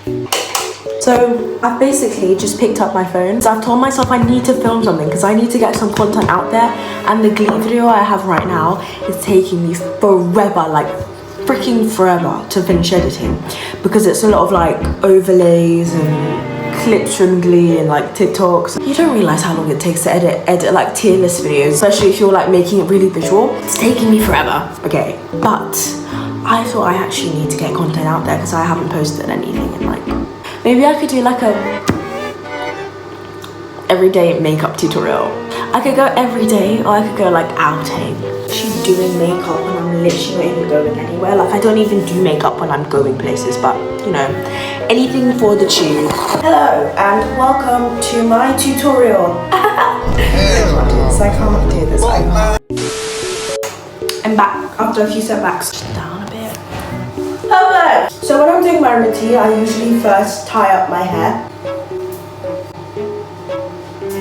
So I've basically just picked up my phone. So I've told myself I need to film something because I need to get some content out there, and the Glee video I have right now is taking me forever, like freaking forever to finish editing, because it's a lot of like overlays and clips from Glee and like TikToks. You don't realize how long it takes to edit like tier list videos, especially if you're like making it really visual. It's taking me forever, okay? But I thought I actually need to get content out there because I haven't posted anything in like, maybe I could do like a everyday makeup tutorial. I could go every day, or I could go like outing. She's doing makeup when I'm literally not even going anywhere. Like I don't even do makeup when I'm going places, but you know, anything for the tube. Hello and welcome to my tutorial. So I can't do this right now. I'm back after a few setbacks. Down a bit. Hello! So when I'm doing my routine, I usually first tie up my hair.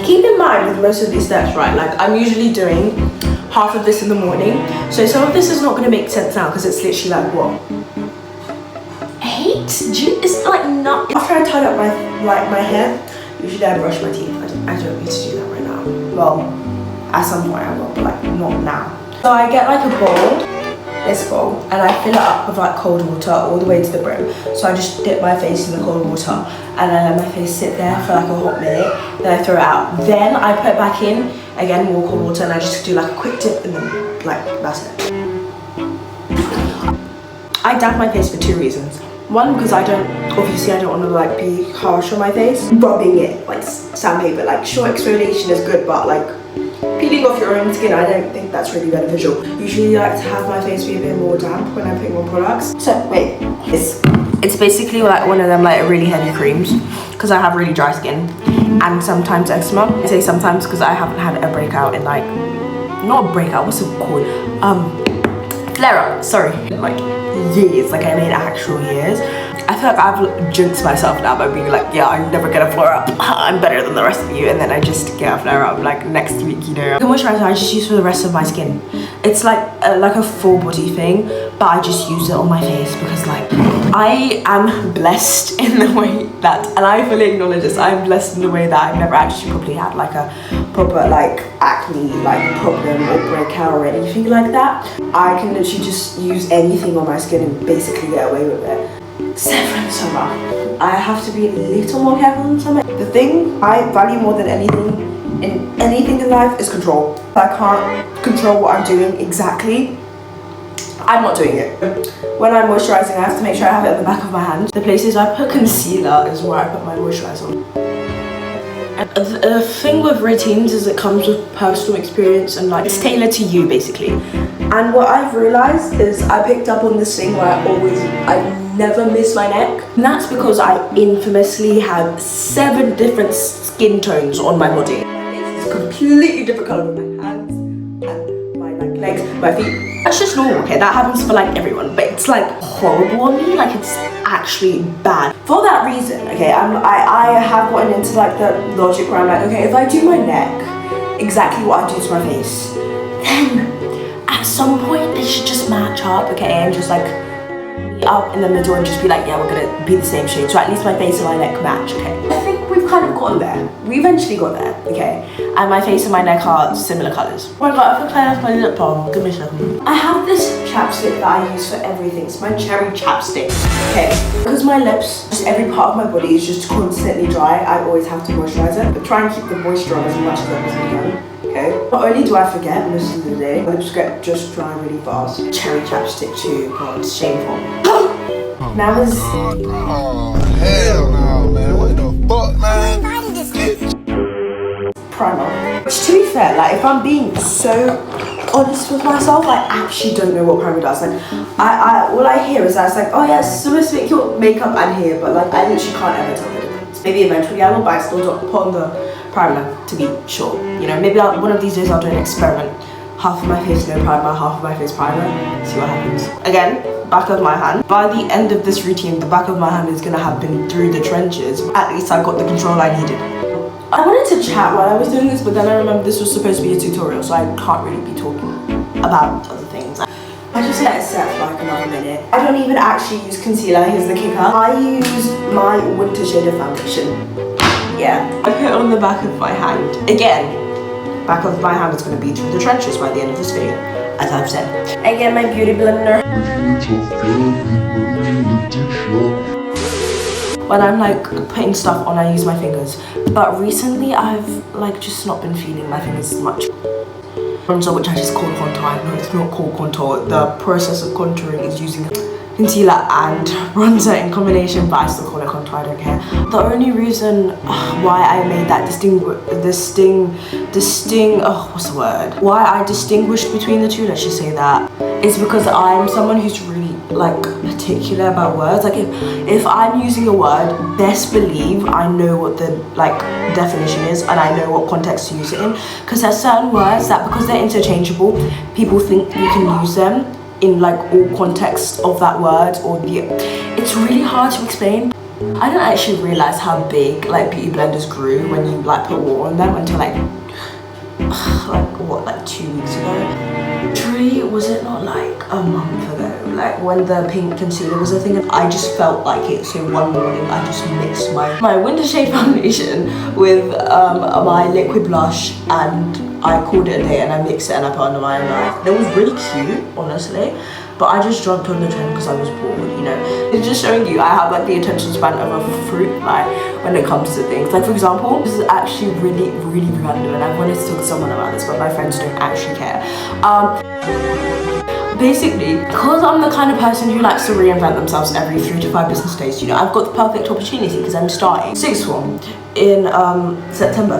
Keep in mind with most of these steps, right, like I'm usually doing half of this in the morning. So some of this is not going to make sense now because it's literally like what? 8? It's like not. After I tied up my hair, usually I brush my teeth. I don't need to do that right now. Well, at some point I will, but like not now. So I get like a bowl. This bowl, and I fill it up with like cold water all the way to the brim. So I just dip my face in the cold water and I let my face sit there for like a hot minute, then I throw it out. Then I put it back in, again more cold water, and I just do like a quick dip and then like that's it. I damp my face for 2 reasons. One, because I don't want to like be harsh on my face. Rubbing it like sandpaper, like sure exfoliation is good, but like peeling off your own skin, I don't think that's really beneficial. Usually I like to have my face be a bit more damp when I'm putting on products. So wait, it's basically like one of them like really heavy creams because I have really dry skin and sometimes eczema. I say sometimes because I haven't had a breakout in like, not a breakout, what's it called? Flare up, sorry. Like years, like I mean actual years. I feel like I've jinxed myself now by being like, yeah, I'm never gonna flare up. I'm better than the rest of you, and then I just get a flare up like next week, you know. The moisturizer I just use for the rest of my skin. It's like a full body thing, but I just use it on my face because like I am blessed in the way that, and I fully acknowledge this, I'm blessed in the way that I've never actually probably had like a proper like acne like problem or breakout or anything like that. I can literally just use anything on my skin and basically get away with it. Except for in summer, I have to be a little more careful in summer. The thing I value more than anything in life is control. I can't control what I'm doing exactly. I'm not doing it. When I'm moisturizing, I have to make sure I have it at the back of my hand. The places I put concealer is where I put my moisturizer on. And the thing with routines is it comes with personal experience and like it's tailored to you basically. And what I've realized is I picked up on this thing where I never miss my neck. And that's because I infamously have 7 different skin tones on my body. It's a completely different color with my hands and my like legs, my feet. That's just normal, okay? That happens for like everyone, but it's like horrible on me, like it's actually bad. For that reason, okay, I have gotten into like the logic where I'm like, okay, if I do my neck exactly what I do to my face, then at some point they should just match up, okay, and just like up in the middle and just be like, yeah, we're gonna be the same shade, so at least my face and my neck match, okay? I think we've kind of gotten there. We eventually got there, okay? And my face and my neck are similar colours. Oh my god, I think I have my lip balm. Give me a second. I have this chapstick that I use for everything. It's my cherry chapstick, okay? Because my lips, just every part of my body is just constantly dry, I always have to moisturise it. But try and keep the moisture on as much as I can. Okay. Not only do I forget most of the day, my lips get just dry really fast. Cherry chapstick too, god, it's shameful. Now is... Oh, hell no, man. What the fuck, man? Primer. Which to be fair, like if I'm being so honest with myself, I actually don't know what primer does. Like, all I hear is that it's like, oh yeah, it's supposed to make your makeup adhere, but like I literally can't ever tell the difference. Maybe eventually I will, but I still don't put on the primer to be sure. You know, maybe one of these days I'll do an experiment. Half of my face no primer, half of my face primer. See what happens. Again, back of my hand. By the end of this routine, the back of my hand is gonna have been through the trenches. At least I got the control I needed. I wanted to chat while I was doing this, but then I remembered this was supposed to be a tutorial, so I can't really be talking about other things. I just let it set for like another minute. I don't even actually use concealer, here's the kicker. I use my winter shade of foundation. Yeah. I put it on the back of my hand. Again, back of my hand is going to be through the trenches by the end of this video, as I've said. Again, my beauty blender. When I'm like putting stuff on, I use my fingers. But recently, I've like just not been feeling my fingers as much. Bronzer, which I just call contour. No, it's not called contour. The process of contouring is using concealer and bronzer in combination, but I still call it contour, I don't care. The only reason why I made that what's the word? Why I distinguished between the two, let's just say that, is because I'm someone who's really like particular about words. Like if I'm using a word, best believe I know what the like definition is and I know what context to use it in, because there's certain words that, because they're interchangeable, people think you can use them in like all contexts of that word, or it's really hard to explain. I didn't actually realize how big like beauty blenders grew when you like put water on them until like 2 weeks ago. Was it not like a month ago, like when the pink concealer was a thing, and I just felt like it. So one morning I just mixed my winter shade foundation with my liquid blush, and I called it a day, and I mixed it and I put it under my own eye. It was really cute, honestly, but I just jumped on the trend because I was bored, you know. It's just showing you I have like the attention span of a fruit, like when it comes to things. Like for example, this is actually really random, and I wanted to talk to someone about this, but my friends don't actually care. Basically, because I'm the kind of person who likes to reinvent themselves every 3 to 5 business days, you know, I've got the perfect opportunity because I'm starting sixth form in September.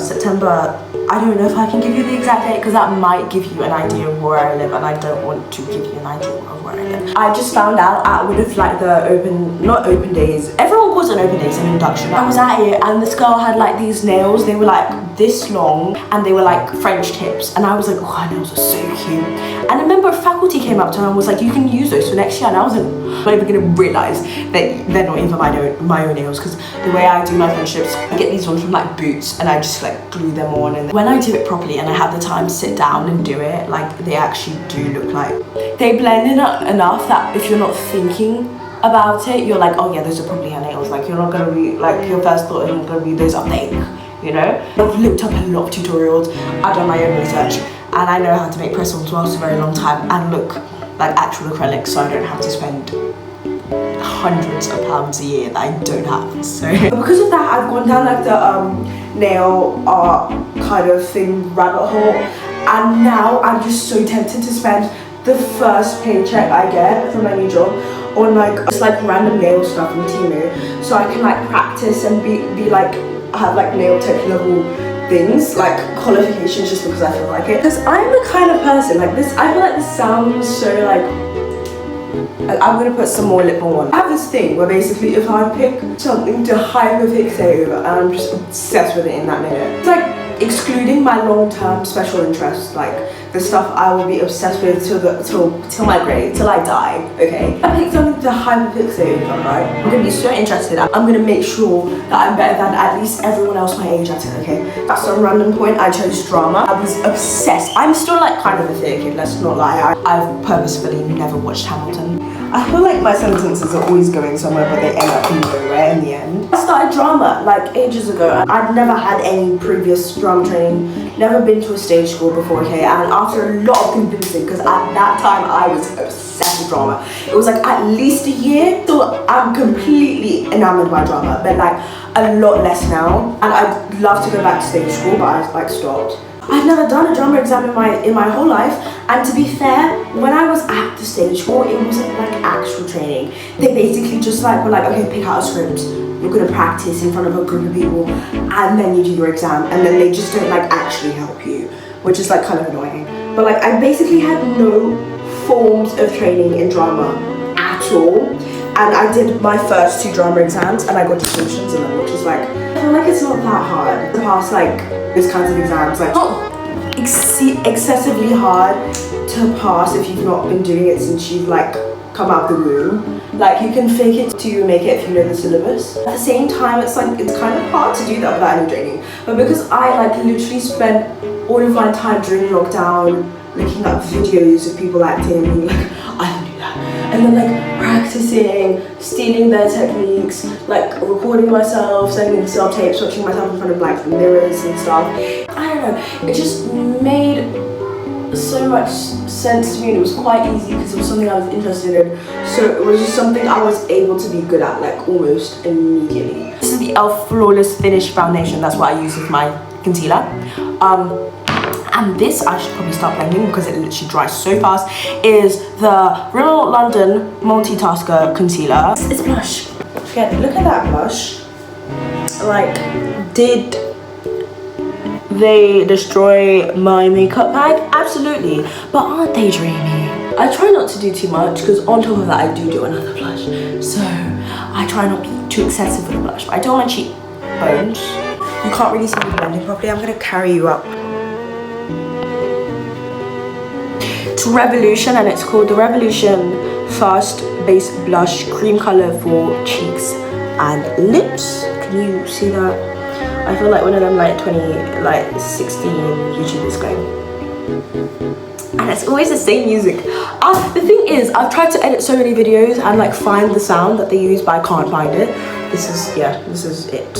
I don't know if I can give you the exact date because that might give you an idea of where I live, and I don't want to give you an idea of where I live. I just found out at one of like the not open days, everyone calls it open days, an induction. I was at it and this girl had like these nails, they were like this long and they were like French tips, and I was like, oh, her nails are so cute. And a member of faculty came up to her and was like, you can use those for next year, and I was like, I'm not even gonna realise that they're not even my own nails, because the way I do my French tips, I get these ones from like Boots and I just like glue them on, and when I do it properly and I have the time to sit down and do it, like they actually do look like they blend in enough that if you're not thinking about it, you're like, oh yeah, those are probably her nails. Like you're not gonna be like, your first thought isn't gonna be those are fake, you know. I've looked up a lot of tutorials, I've done my own research, and I know how to make press-ons for a very long time and look like actual acrylics, so I don't have to spend hundreds of pounds a year that I don't have. So because of that, I've gone down like the nail art kind of thing rabbit hole, and now I'm just so tempted to spend the first paycheck I get from my new job on like just like random nail stuff on Temu, so I can like practice and be like have like nail tech level things, like qualifications, just because I feel like it. Because I'm the kind of person like this, I feel like this sounds so like I'm gonna put some more lip balm on. I have this thing where basically if I pick something to hyperfixate over, and I'm just obsessed with it in that minute. It's like excluding my long-term special interests, like the stuff I will be obsessed with till my grave, till I die, okay? I pick something to hyperfixate over, right? I'm gonna be so interested. I'm gonna make sure that I'm better than at least everyone else my age at it, okay? At some random point, I chose drama. I was obsessed. I'm still like kind of a theatre kid, let's not lie. I've purposefully never watched Hamilton. I feel like my sentences are always going somewhere, but they end up nowhere in the end. I started drama like ages ago. I'd never had any previous drama training, never been to a stage school before, okay? And after a lot of convincing, because at that time I was obsessed with drama, it was like at least a year, so I'm completely enamored by drama, but like a lot less now. And I'd love to go back to stage school, but I like stopped. I've never done a drama exam in my whole life, and to be fair, when I was at the stage school, it wasn't like actual training. They basically just like were like, okay, pick out a script, you're gonna practice in front of a group of people, and then you do your exam, and then they just don't like actually help you, which is like kind of annoying. But like I basically had no forms of training in drama at all, and I did my first 2 drama exams and I got distinctions in them, which is like, I feel like it's not that hard to pass like these kinds of exams, like not excessively hard to pass if you've not been doing it since you've like come out the womb. Like you can fake it till you make it if you know the syllabus. At the same time, it's like it's kind of hard to do that without any training. But because I like literally spent all of my time during lockdown looking up videos of people acting and being like, I can do that. And then like practicing, stealing their techniques, like recording myself, sending self-tapes, watching myself in front of like mirrors and stuff. I don't know, it just made so much sense to me, and it was quite easy because it was something I was interested in. So it was just something I was able to be good at like almost immediately. This is the e.l.f. Flawless Finish Foundation. That's what I use with my concealer. And this, I should probably start blending because it literally dries so fast, is the Rimmel London Multitasker Concealer. It's a blush. Again, look at that blush. Like, did they destroy my makeup bag? Absolutely. But aren't they dreamy? I try not to do too much because on top of that, I do another blush. So I try not to be too excessive with the blush. But I don't want my cheek bones. You can't really see me blending properly. I'm gonna carry you up. It's Revolution, and it's called the Revolution Fast Base Blush Cream Color for Cheeks and Lips. Can you see that? I feel like one of them like 16 YouTubers going. And it's always the same music. The thing is, I've tried to edit so many videos and like find the sound that they use, but I can't find it. This is it.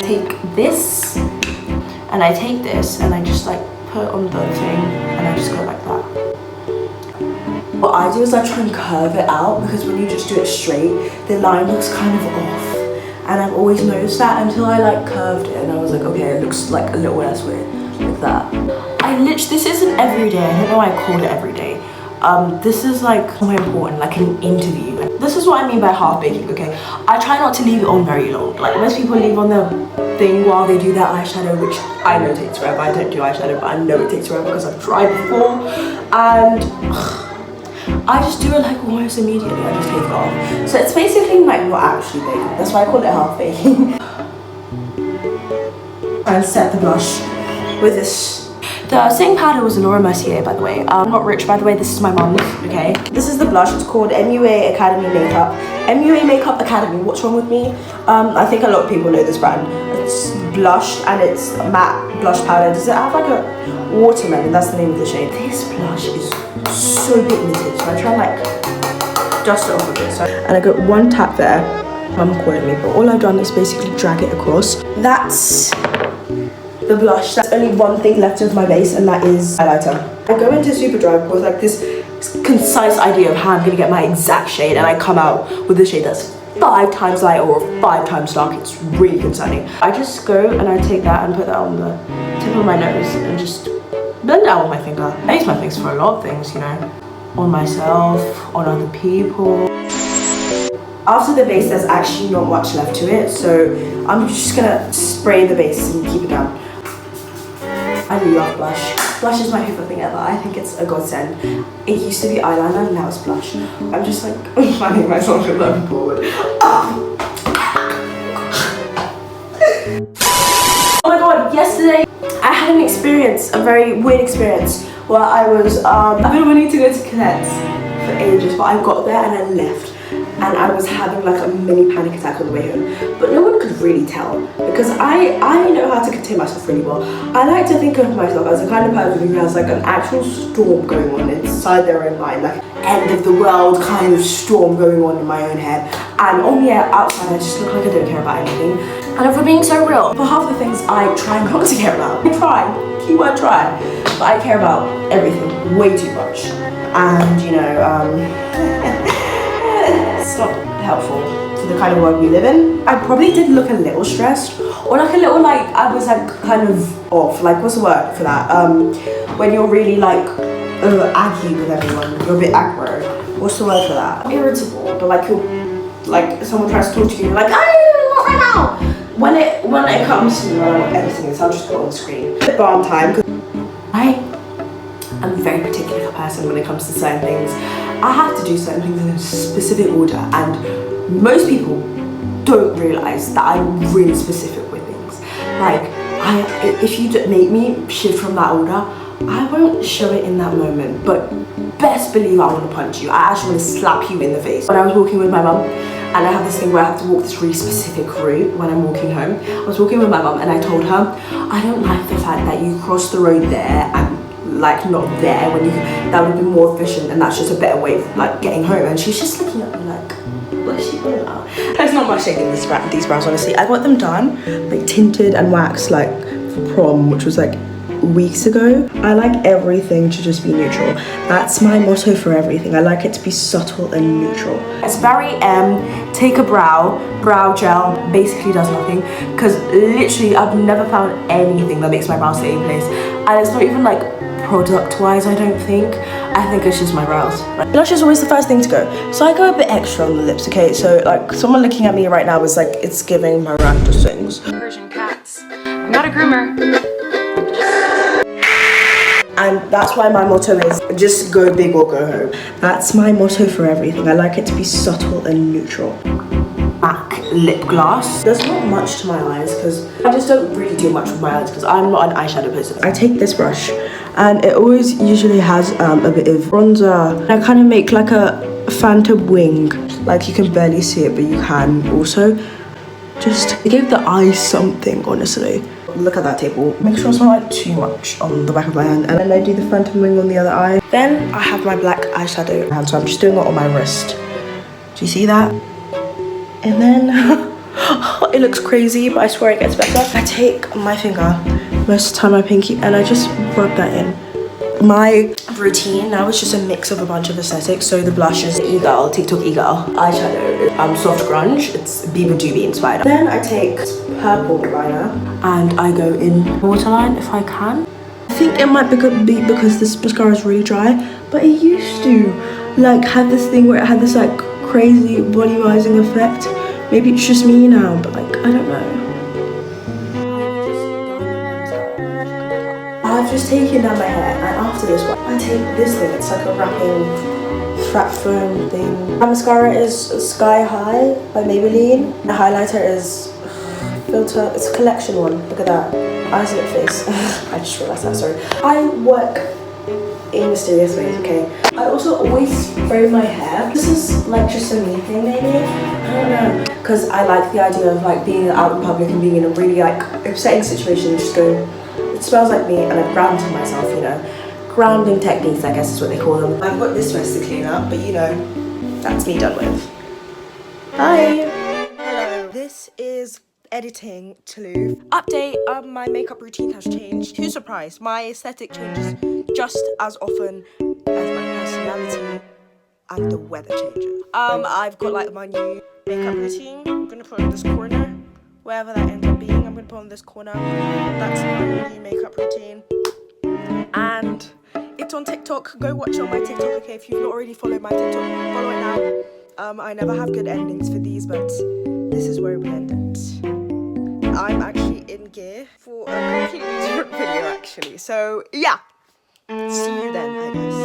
Take this, and I take this, and I just like put on the thing, and I just go like that. What I do is I try and curve it out, because when you just do it straight, the line looks kind of off. And I've always noticed that until I like curved it, and I was like, okay, it looks like a little less weird, like that. This isn't every day. I don't know why I called it every day. This is like more important, like an interview. This is what I mean by half baking, okay? I try not to leave it on very long. Like most people leave on the thing while they do their eyeshadow, which I know takes forever. I don't do eyeshadow, but I know it takes forever because I've tried before. And I just do it like almost immediately. I just take it off. So it's basically like not actually baking. That's why I call it half baking. And set the blush with this. The setting powder was Laura Mercier, by the way. I'm not rich, by the way. This is my mom's, okay? This is the blush. It's called MUA Academy Makeup. MUA Makeup Academy. What's wrong with me? I think a lot of people know this brand. It's blush and it's matte blush powder. Does it have like a watermelon? That's the name of the shade. This blush is so pigmented, so I try and like dust it off a bit. So, and I got one tap there. Mum calling me, but all I've done is basically drag it across. That's the blush. That's only one thing left of my base, and that is highlighter. I go into Superdry with like this concise idea of how I'm gonna get my exact shade, and I come out with a shade that's 5 times lighter or 5 times dark. It's really concerning. I just go and I take that and put that on the tip of my nose and just blend it out with my finger. I use my fingers for a lot of things, you know, on myself, on other people. After the base, there's actually not much left to it, so I'm just gonna spray the base and keep it down. I love blush. Blush is my favorite thing ever. I think it's a godsend. It used to be eyeliner, and now it's blush. I'm just like finding myself going forward. Oh my god, yesterday I had an experience, a very weird experience, where I was, I've been wanting to go to Cadets for ages, but I got there and I left. And I was having like a mini panic attack on the way home, but no one could really tell because I know how to contain myself really well. I like to think of myself as a kind of person who has like an actual storm going on inside their own mind, like end of the world kind of storm going on in my own head. And on the outside, I just look like I don't care about anything. And if we're being so real, for half the things I try not to care about. I try, keyword try, but I care about everything way too much. And you know, it's not helpful to the kind of world we live in. I probably did look a little stressed, or like a little like I was like kind of off. Like what's the word for that? When you're really like aggy with everyone, you're a bit aggro. What's the word for that? Irritable, but like you're like someone tries to talk to you, you're like, "Hey, not right now." When it comes to everything, I'll just put it on the screen. Lip balm time. I'm a very particular person when it comes to certain things. I have to do certain things in a specific order, and most people don't realise that I'm really specific with things. Like, if you make me shift from that order, I won't show it in that moment, but best believe I want to punch you. I actually want to slap you in the face. When I was walking with my mum, and I have this thing where I have to walk this really specific route when I'm walking home. I was walking with my mum and I told her, I don't like the fact that you cross the road there and like not there when you that would have been more efficient, and that's just a better way of like getting home. And she's just looking at me like, what is she on about? There's not much shade in these brows, honestly. I got them done, like tinted and waxed like for prom, which was like weeks ago. I like everything to just be neutral. That's my motto for everything. I like it to be subtle and neutral. It's very take a brow gel, basically does nothing, because literally I've never found anything that makes my brows stay in place, and it's not even like product wise, I don't think. I think it's just my brows. Blush is always the first thing to go, so I go a bit extra on the lips, okay? So like someone looking at me right now is like, it's giving Miranda sings. Persian cats. I'm not a groomer. And that's why my motto is just go big or go home. That's my motto for everything. I like it to be subtle and neutral. MAC lip gloss. There's not much to my eyes because I just don't really do much with my eyes because I'm not an eyeshadow person. I take this brush and it always usually has a bit of bronzer. I kind of make like a phantom wing. Like you can barely see it, but you can also. Just give the eyes something, honestly. Look at that table. Make sure it's not like too much on the back of my hand, and then I do the phantom wing on the other eye. Then I have my black eyeshadow, and so I'm just doing it on my wrist. Do you see that? And then it looks crazy, but I swear it gets better. I take my finger, most of the time my pinky, and I just rub that in. My routine now is just a mix of a bunch of aesthetics. So the blush is e-girl, TikTok e-girl. Eyeshadow, soft grunge, it's Biba Doobie inspired. Then I take purple liner and I go in waterline if I can. I think it might be because this mascara is really dry, but it used to like have this thing where it had this like crazy volumizing effect. Maybe it's just me now, but like, I don't know. I've just taken down my hair, and after this one, I take this thing. It's like a wrapping flat foam thing. My mascara is Sky High by Maybelline. The highlighter is Filter. It's a collection one. Look at that. Eyes, lip, face. I just realised that. Sorry. I work in mysterious ways. Okay. I also always spray my hair. This is like just a me thing, maybe. I don't know. Because I like the idea of like being out in public and being in a really like upsetting situation, just going. It smells like me, and I've grounded myself, you know. Grounding techniques, I guess is what they call them. I've got this mess to clean up, but you know, that's me done with. Hi! Hello. This is editing Tolu. Update, my makeup routine has changed. Who's surprised? My aesthetic changes just as often as my personality and the weather changes. I've got like my new makeup routine. I'm gonna put it in this corner. Wherever that ends up being, I'm going to put on this corner. That's my new makeup routine. And it's on TikTok. Go watch it on my TikTok, okay? If you've not already followed my TikTok, follow it now. I never have good endings for these, but this is where we end it. I'm actually in gear for a completely different video, actually. So, yeah. See you then, I guess.